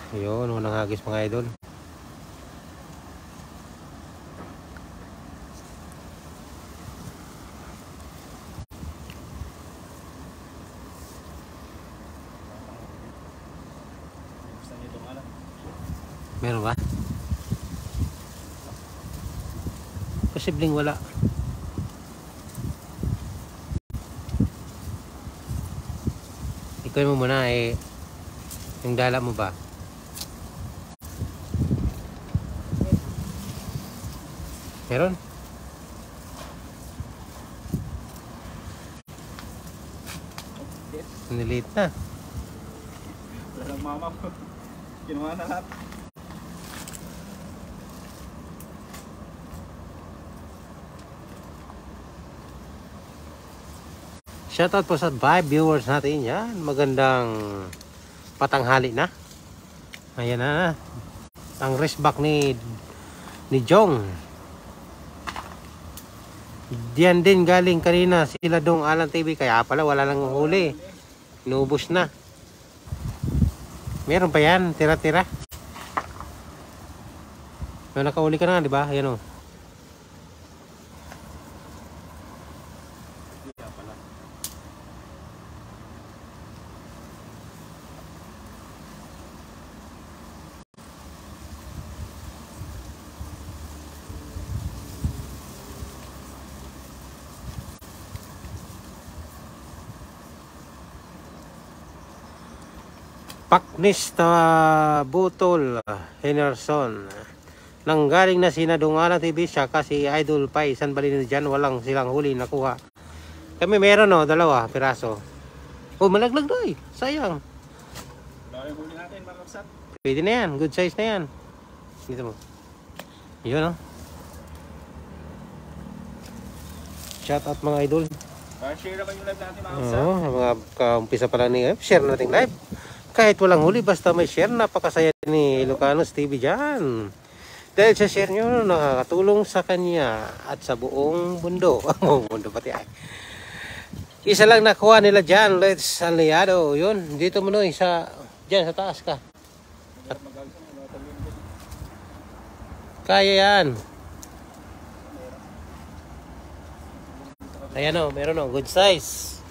Yun, unang hagis mga idol. Meron ba? Posibleng wala. Ikaw mo muna yung dala mo ba? Meron? Nilit na. Walang mama ko. Kinuha na lahat. Shoutout po sa 5 viewers natin yan. Magandang patanghali na. Ayan na. Ang wristback ni Jong. Diyan din galing kanina sila Dong Alan TV. Kaya pala wala lang huli. Inubos na. Meron pa yan. Tira-tira. May nakahuli ka na, di ba? Ayan o. Paknis na Butol Henderson. Nanggaling na sina Dungala TV siya kasi Idol Pai San Balino dyan. Walang silang huli nakuha. Kami meron o, 2 piraso. Oh, malaglag na eh. Sayang. Dahil huli natin mga kapsat. Pwede na yan. Good size na yan. Dito mo. Yun o. Shout out mga idol. Share naman yung live natin mga kapsat. Oo, mga kaumpisa pala ni share natin live. Kahit walang huli, basta may share, napakasaya ni Ilocanos TV dyan. Dahil sa share nyo, nakakatulong sa kanya at sa buong mundo. Buong mundo pati ay. Isa lang nakuha nila dyan, Let's Aliado. Yun, dito mo no, dyan sa taas ka. Kaya yan. Ayan o, meron o, good size.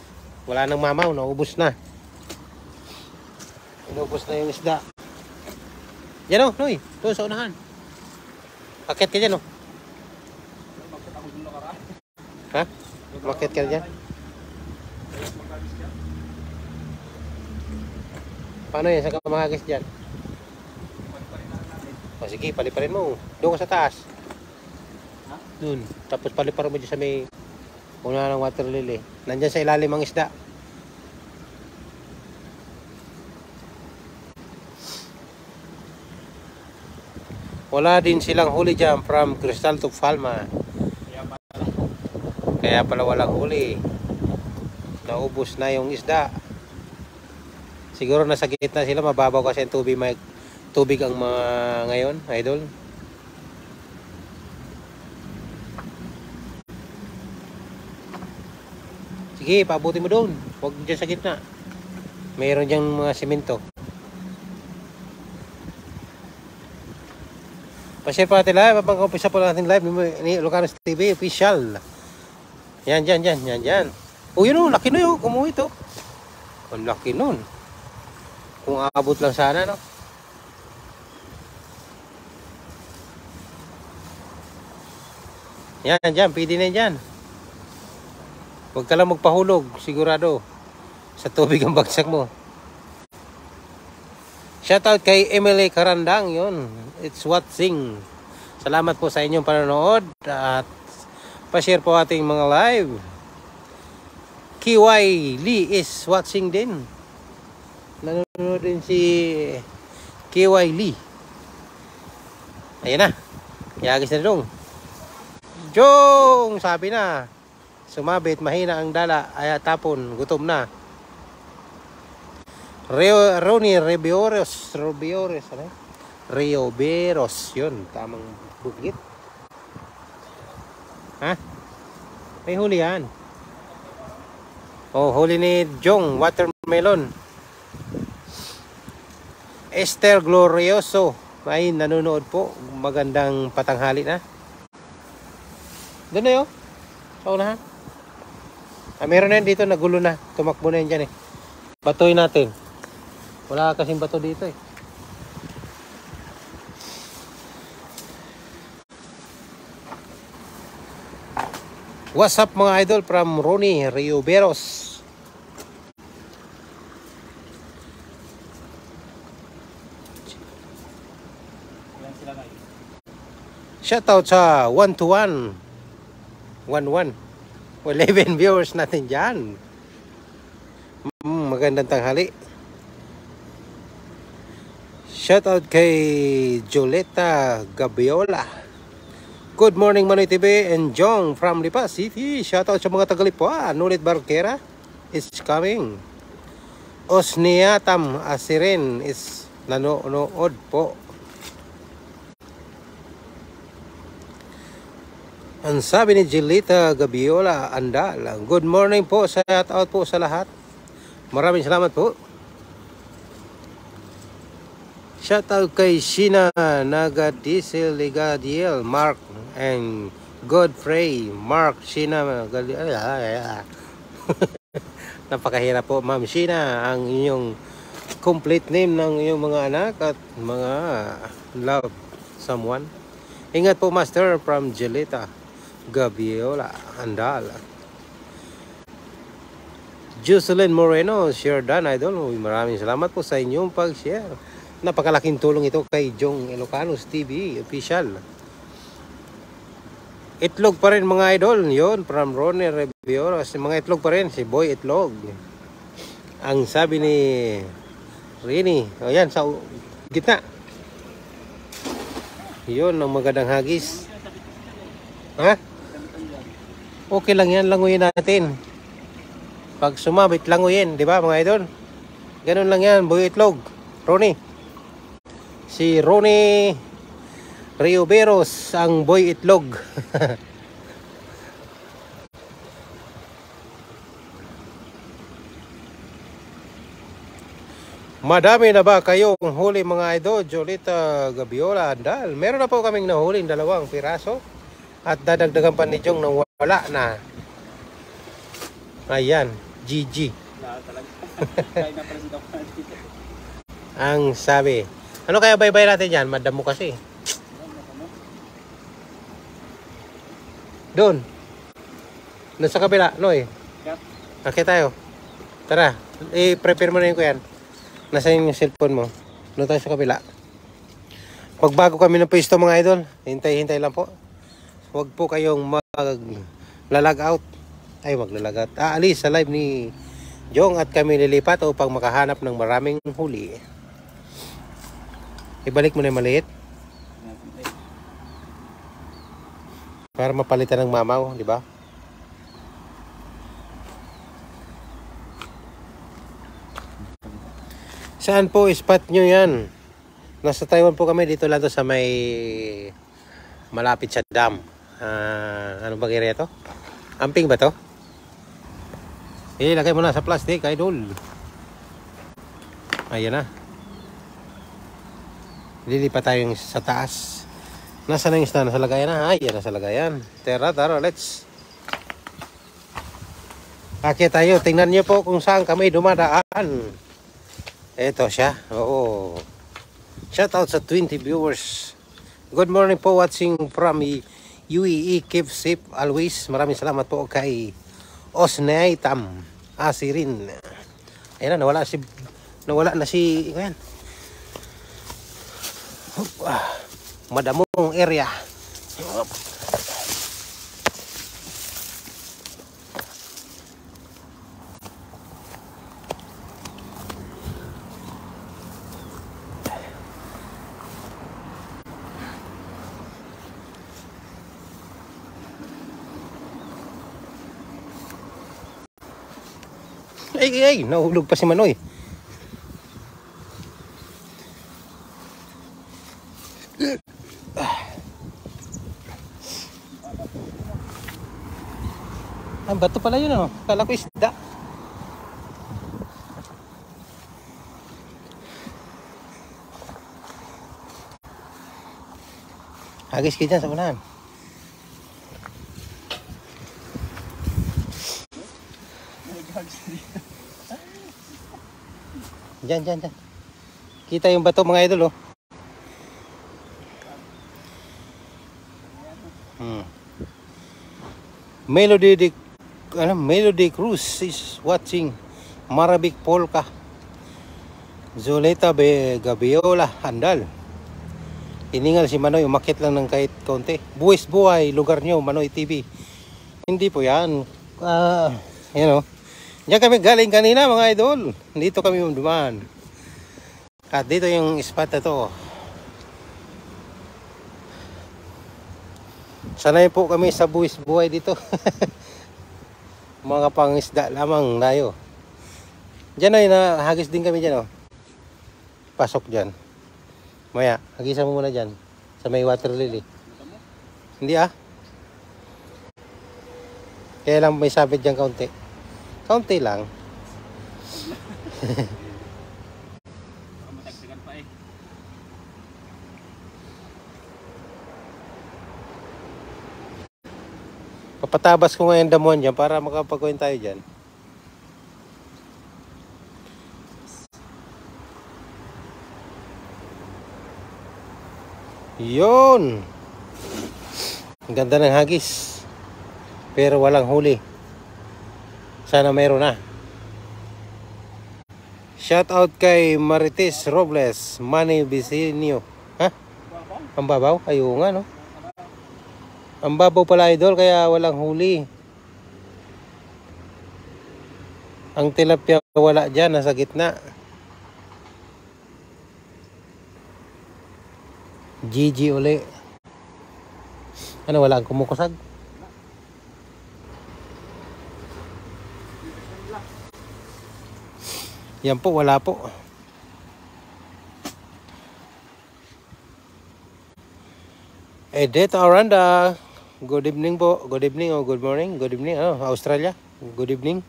Wala nang mamaw, naubos na. Inubos na yung isda. Yan o, Noy. Doon sa unahan. Akit ka dyan o. Ha? Makit ka dyan. Paano yan? Saan ka mahagis dyan? O sige, paliparin mo. Doon ka sa taas. Doon. Tapos paliparin mo dyan sa may unahan ng water lily. Nandyan sa ilalim ang isda. Wala din silang huli dyan from Crystal to Palma. Kaya pala walang huli. Naubos na yung isda. Siguro nasa gitna sila, mababaw kasi ang tubig ang mga ngayon, idol. Sige, paabuti mo doon. Huwag dyan sa gitna. Mayroon dyan mga simento. Pa-share po natin live. Pag-umpisa po natin live ni Ilocanos TV official. Yan, dyan. Oh, yun o. Laki na yun. Kumuha ito. Ang laki nun. Kung aabot lang sana, no? Yan, dyan. Pwede na dyan. Huwag ka lang magpahulog. Sigurado. Sa tubig ang bagsak mo. Shoutout kay Emily Karandang. Yun. It's watching. Salamat po sa inyong panonood. At pa-share po ating mga live. KY Lee is watching din. Nanonood din si KY Lee. Ayan na. Yagis na dong. Jong! Sabi na. Sumabit. Mahina ang dala. Ay tapon. Gutom na. Ronnie Rebioros. Ano? Rio Beros. Yun. Tamang bukit. Ha? May huli yan. Oh, huli ni Jong. Watermelon. Esther Glorioso ay nanonood po. Magandang patanghali na. Doon na yun. Sa unahan. Meron na yan dito. Nagulo na. Tumakbo na yan dyan eh. Batoy natin. Wala kasing bato dito eh. What's up mga idol from Ronnie Rioberos. Shoutout sa 1-1 11 viewers natin dyan. Magandang tanghali. Shoutout kay Joleta Gabiola. Good morning Manoy TV and Jong from Lipa City. Shoutout sa mga taga-Lipa. Nulit Barquera is coming. Osniatam Asirin is nanonood po. Ang sabi ni Joleta Gabiola Andal. Good morning po. Shoutout po sa lahat. Maraming salamat po. Shoutout kay Sheena Nagadisil Ligadiel Mark and Godfrey Mark Sheena napakahirap po Ma'am Sheena ang inyong complete name ng inyong mga anak at mga love someone. Ingat po Master from Joleta Gabiola Andal. Jocelyn Moreno, share done idol. Maraming salamat po sa inyong pag-share. Napakalaking tulong ito kay Jong Ilocanos TV official. Itlog pa rin mga idol. Yun, from Ronnie Rivieros. Mga itlog pa rin. Si Boy Itlog. Ang sabi ni Rini. O yan, sa gitna. Yun, ang magandang hagis. Ha? Okay lang yan. Languyin natin. Pag sumabit, languyin. Di ba mga idol? Ganun lang yan. Boy Itlog. Ronnie. Si Ronnie Rioberos, ang Boy Itlog. Madami na ba kayong huli mga idol? Joleta Gabiola Andal. Meron na po kaming nahuli 2 piraso. At dadagdagan pa ni Jong na wala na. Ayan, GG. Ang sabi. Ano kaya bye-bye natin dyan? Madamo kasi. Doon. Doon sa kabila, Noy. Okay tayo. Tara, i-prepare mo na yung kuyan. Nasa yung cellphone mo. Doon tayo sa kabila. Pagbago kami ng pwesto mga idol, hintay-hintay lang po. Huwag po kayong mag-lalag out. Ay, mag-lalag out. Aalis sa live ni Jong at kami lilipat upang makahanap ng maraming huli. Ibalik mo na yung maliit. Para mapalitan ng mamaw, di ba? Saan po spot nyo yan? Nasa Taiwan po kami. Dito lang to sa may malapit sa dam. Ano bang area to? Amping ba to? Lagay mo na sa plastic, idol. Ayan na. Lilipat tayo sa taas. Nasaan na yung isda? Nasa lagayan na. Ay, yan nasa lagayan. Tara, let's. Akit tayo. Tingnan nyo po kung saan kami dumadaan. Ito siya. Oo. Shoutout sa 20 viewers. Good morning po watching from UAE. Keep safe always. Maraming salamat po kay Osnaitam Asirin. Ayan na, nawala na si ayan. Madamong area. Ay, nahulog pa si Manoy. Ang bato pala yun, ano? Kala ko isda. Hagis kayo dyan sa unahan. Dyan. Kita yung bato mga idol, oh. Melody Cruz is watching Marabik Polka. Zuleta Gabiola Andal. Iningal si Manoy, umakit lang ng kahit konti. Buwis buhay, lugar nyo, Manoy TV. Hindi po yan. You know, diyan kami galing kanina mga idol. Dito kami dumaan. At dito yung spot na to. Sanay po kami sa buwis buhay dito. Mga pangisda lamang tayo. Diyan ay nahagis din kami dyan, oh. Pasok dyan. Maya, hagisan mo muna dyan. Sa may water lily. Hindi Kaya lang may sabit dyan kaunti. Kaunti lang. Matagdagan pa eh. Papatabas ko ngayon damuhan dyan para makapagawin tayo dyan. Yun. Ang ganda ng hagis. Pero walang huli. Sana mayroon na. Shout out kay Marites Robles, Manny Bisinio. Ha? Ang babaw? Ayaw nga, no? Ang babaw pala idol, kaya walang huli. Ang tilapia wala dyan, nasa gitna. GG uli. Ano, wala ang kumukusag? Yan po, wala po. Edith Aranda, good evening po. Good evening o good morning. Good evening, Australia. Good evening.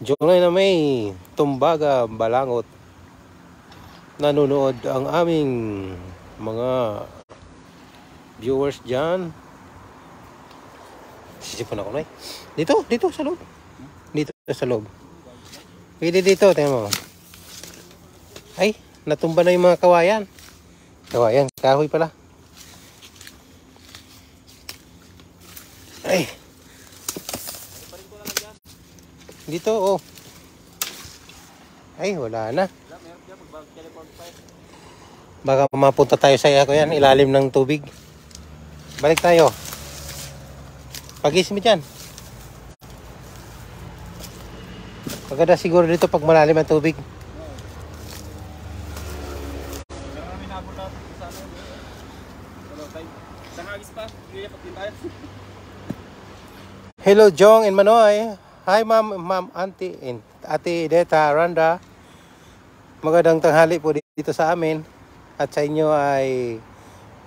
Diyon na may Tumbaga, Balangot. Nanonood ang aming mga viewers dyan. Sisipon ako na eh. Dito sa loob. Dito sa loob. Pwede dito, tingnan mo. Ay, natumba na yung mga kawayan. Kawayan, kahoy pala. Ay. Dito, oh. Ay, wala na. Baka mapunta tayo sa ako yan, ilalim ng tubig. Balik tayo. Pag-isip mo dyan. Maganda siguro dito pag malalim ang tubig. Hello Jong and Manoy. Hi ma'am, auntie, and ate Deta Randa. Magandang tanghali po dito sa amin. At sa inyo ay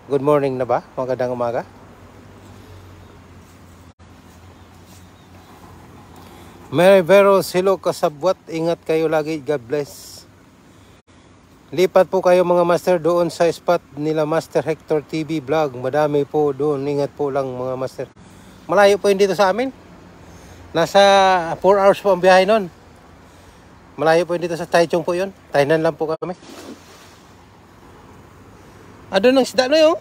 good morning na ba? Magandang umaga. Mary Veros, hello kasabwat. Ingat kayo lagi. God bless. Lipat po kayo mga master doon sa spot nila Master Hector TV vlog. Madami po doon. Ingat po lang mga master. Malayo po yun dito sa amin. Nasa 4 hours po ang biyahe nun. Malayo po yun dito sa Taichung po yun. Tainan lang po kami. Doon ang isda na yun.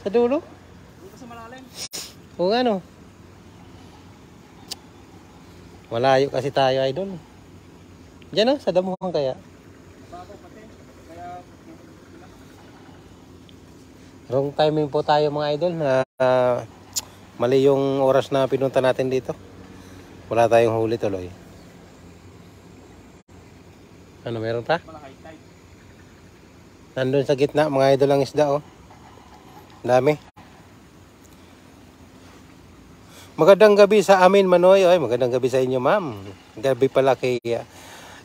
Sa dulo. Dito sa malalim. O nga no. Malayo kasi tayo idol. Diyan sa damuhan kaya. Bago pati. Kaya Wrong timing po tayo mga idol na mali yung oras na pinunta natin dito. Wala tayong huli tuloy. Ano meron pa? high tide. Nandun sa gitna mga idol ang isda oh. Dami. Magandang gabi sa amin Manoy. Ay, magandang gabi sa inyo ma'am. Gabi pala kay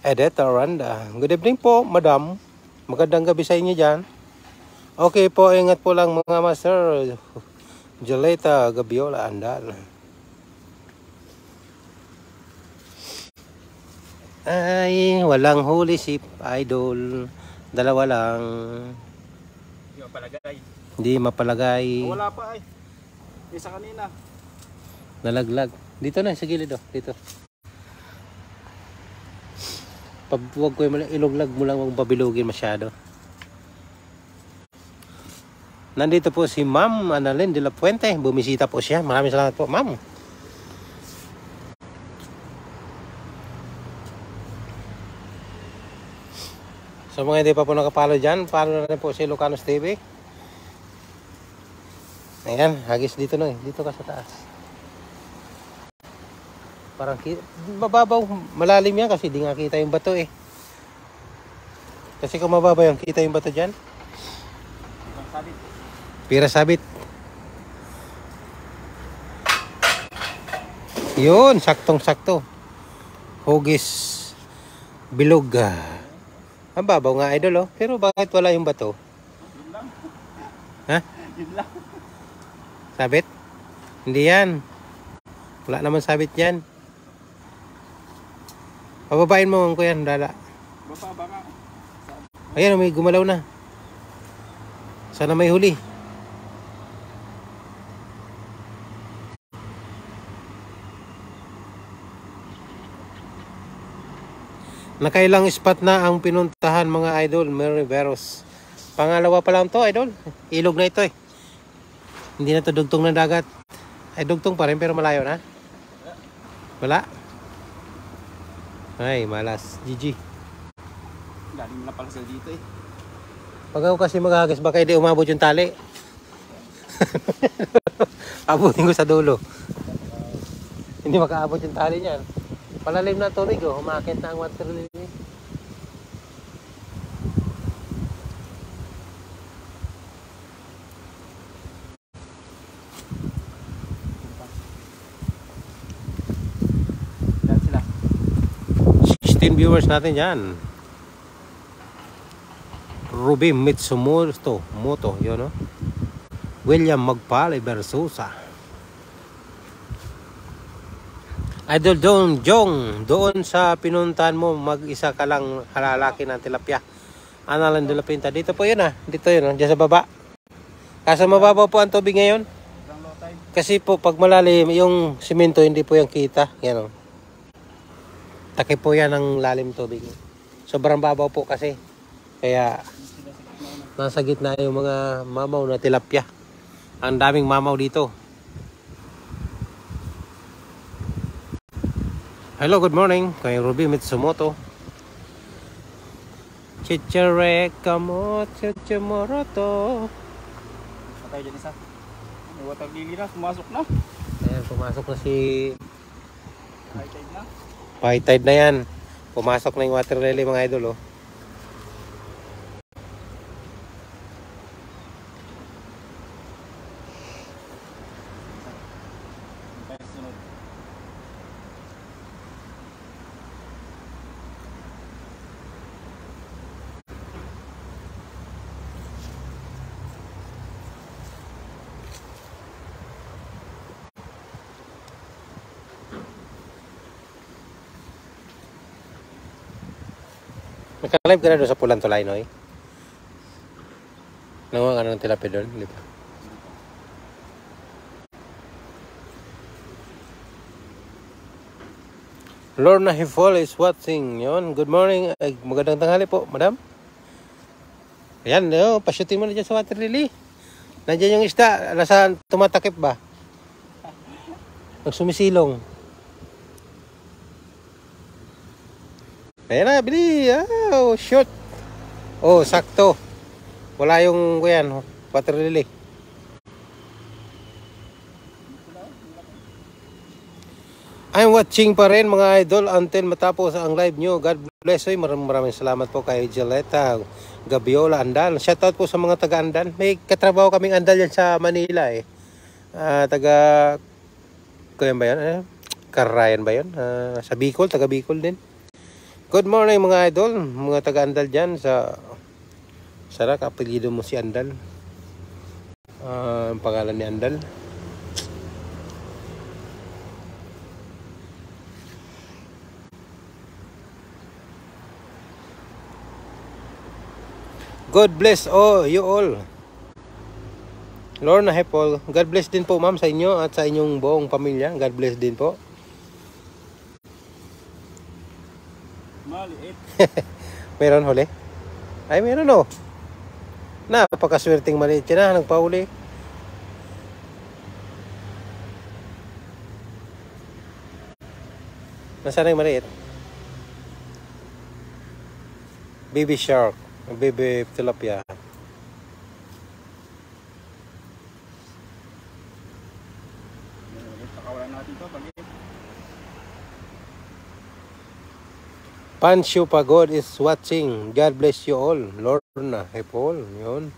Edith Aranda. Good evening po madam. Magandang gabi sa inyo dyan. Okay po, ingat po lang mga master. Juleta Gabiola Andal. Ay, walang huli si idol. Dalawa lang. Hindi mo palagay. Hindi mapalagay. Wala pa ay. Isa kanina. Nalaglag. Dito na, sa gilid oh. Dito. Huwag ko yung iluglag mo lang, huwag pabilugin masyado. Nandito po si Ma'am Annalyn de la Puente. Bumisita po siya. Maraming salamat po, Ma'am. So mga hindi pa po nakapalo dyan, follow na rin po si Ilocanos TV. Ayan, hagis dito na eh. Dito ka sa taas. Parang mababaw, malalim yan kasi di nga kita yung bato eh. Kasi kung mababaw yan, kita yung bato dyan. Pira sabit. Yun, saktong-sakto. Hugis bilog. Ang babaw nga idol oh. Pero bakit wala yung bato? Yun lang. Ha? Yun lang. Sabit? Hindi yan. Wala naman sabit yan. Pababain mo ko yan, dala. Baba nga. Ayan, may gumalaw na. Sana may huli. Nakailang spot na ang pinuntahan mga idol, Mariveros. Pangalawa pa lang to idol. Ilog na ito eh. Hindi na to dugtong ng dagat. Ay dugtong pa rin pero malayo na. Wala. Ay malas. GG. Galing na pala sa dito eh. Pag ako kasi maghagas baka hindi umabot yung tali. Abutin ko sa dulo. Hindi makaabot yung tali niyan. Palalim na tubig oh, umakit na ang water lily. Yan sila. 16 viewers natin dyan. Ruby Mitsumoto Moto, yun no? William Magpale Versusa. Idol Jong, doon sa pinuntahan mo, mag-isa ka lang halalaki ng tilapia. Annalyn de la Puente. Dito po yun ah. Dito yun, dyan sa baba. Kaso mababaw po ang tubig ngayon. Kasi po pag malalim, yung simento hindi po yung kita. Yan o. Takip po yan ang lalim tubig. Sobrang babaw po kasi. Kaya nasa gitna yung mga mamaw na tilapia. Ang daming mamaw dito. Hello, good morning. Kay Ruby Mitsumoto. Chichere kamo chichimoroto. Patay dyan isa. May water lily na, pumasok na. Ayan, pumasok na si High tide na. high tide na yan. Pumasok na yung water lily mga idol oh. Naka-live ka na doon sa Pulang Tulay, Noy? Nanguha ka ng tilapia doon, di ba? Lorna Hifol is watching. Yon. Good morning. Ay, magandang tanghali po, madam. Ayan, oh, pasyutin mo na dyan sa water lily. Nandiyan yung isda. Nasa tumatakip ba? Nagsumisilong. Ayan na, bili. Oh, shoot. Oh, sakto. Wala yung kuyan, water lily. I'm watching pa rin mga idol until matapos ang live nyo. God bless. Maraming salamat po kay Jaleta Gabiola Andal. Shoutout po sa mga taga-Andal. May katrabaho kaming Andal yan sa Manila eh. Kaya ba yan? Karayan ba yan? Sa Bicol, taga Bicol din. Good morning mga idol, mga taga-Andal dyan sa Sarak, apelido mo si Andal. Ang pangalan ni Andal. God bless you all. Lorna Hepol, God bless din po ma'am sa inyo at sa inyong buong pamilya. God bless din po. Maliit. Meron huli? Ay, meron oh. Napakaswerteng maliit yan na, nagpauli. Nasaan na yung maliit? Baby shark, baby tilapia. Pakawalan natin to. Pancho Pagod is watching. God bless you all. Lorna Hepol, yun.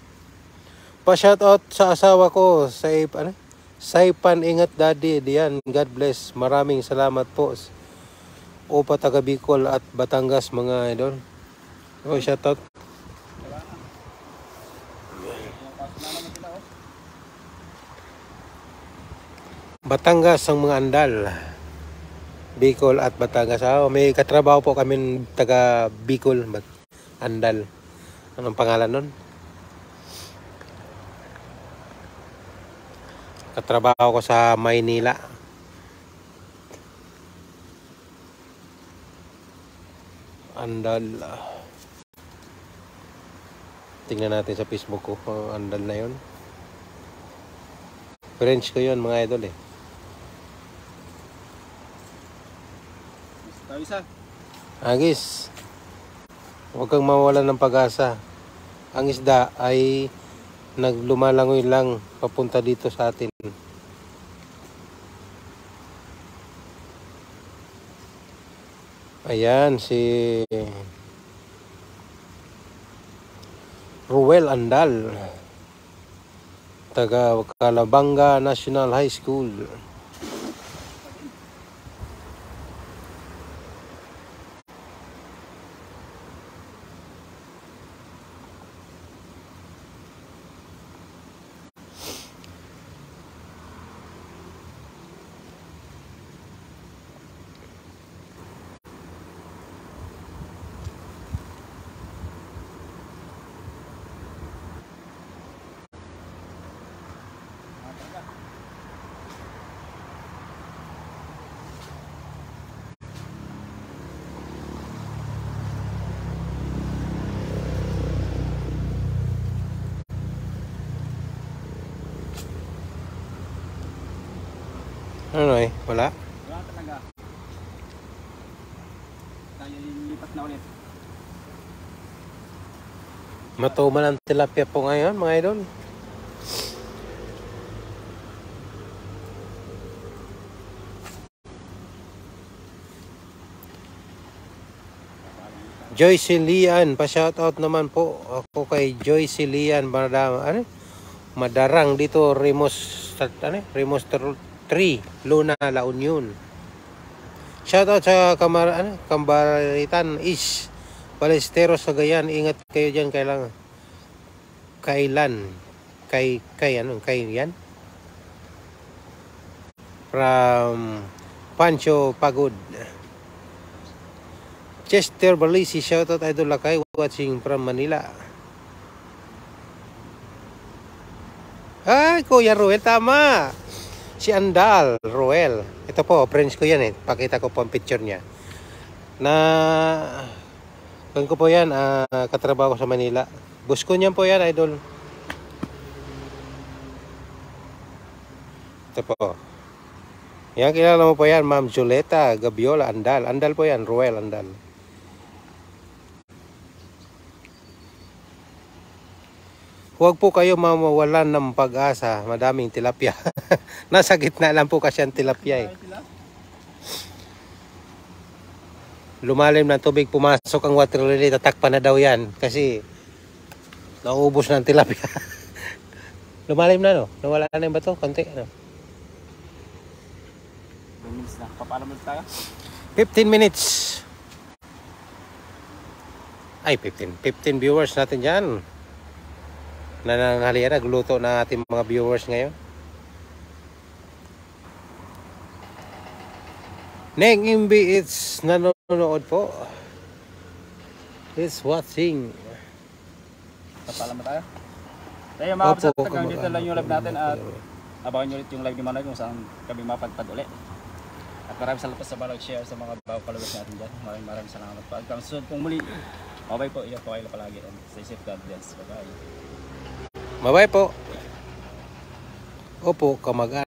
Pa-shoutout sa asawa ko, Saipan Ingat Daddy, diyan. God bless. Maraming salamat po. Opa taga Bicol at Batangas mga idol. Oh, shoutout. Batangas ang mga andal. Bicol at Batangas. May katrabaho po kami taga Bicol, andal. Anong pangalan nun? Katrabaho ko sa Maynila. Andal. Tingnan natin sa Facebook ko. Andal na yun. French ko yun mga idol eh. Isa. Agis. Huwag kang mawalan ng pag-asa. Ang isda ay naglumalangoy lang papunta dito sa atin. Ayan si Ruel Andal, taga Calabanga National High School. Ano eh? Wala? Wala talaga. Tayo lilipat na ulit. Matuman ang tilapia po ngayon mga idol. Joyce Lian, pa-shoutout naman po ako kay Joyce Lian, Madarang dito, Rimos 3, Luna, La Union. Shoutout sa Kambaritan East, Balesteros, Cagayan. Ingat kayo dyan, kailan? Kay yan? From Pancho Pagod. Chester Balisi, shoutout idol Lakay, watching from Manila. Ay, Kuya Ruel, tama. Si Andal, Ruel. Ito po, friends ko yan eh. Pakita ko po ang picture niya. Kan ko po yan, katrabaho ko sa Manila. Busko niyan po yan, idol. Ito po. Yan, kilala mo po yan, Ma'am Julieta Gabiola, Andal. Andal po yan, Ruel Andal. Huwag po kayo mawawalan ng pag-asa. Madaming tilapia. Nasa gitna lang po kasi ang tilapia eh. Lumalim ng tubig, pumasok ang water lily, tatakpan na daw yan. Kasi naubos na ang tilapia. Lumalim na no? Nawala na yung bato? Konti no? 2 minutes na. Papalam ulit tayo? 15 minutes. Ay, 15 viewers natin dyan. Nananghalian, nagluto na ating mga viewers ngayon. Neng Imbi, it's nanonood po. It's watching. Papalam na tayo? Kaya mga kapsat, Opo, hanggang dito lang yung live natin at kamag-anak. abangan nyo ulit yung live ni Manoy kung saan kami mapadpad ulit. At maraming salamat sa mga share sa mga bago followers natin dyan. Maraming salamat po. At hanggang susunod pong muli. Bye po. Iyan po kayo palagi. And stay safe. God bless. Bye bye. Bye-bye po. Opo, kamag-anak.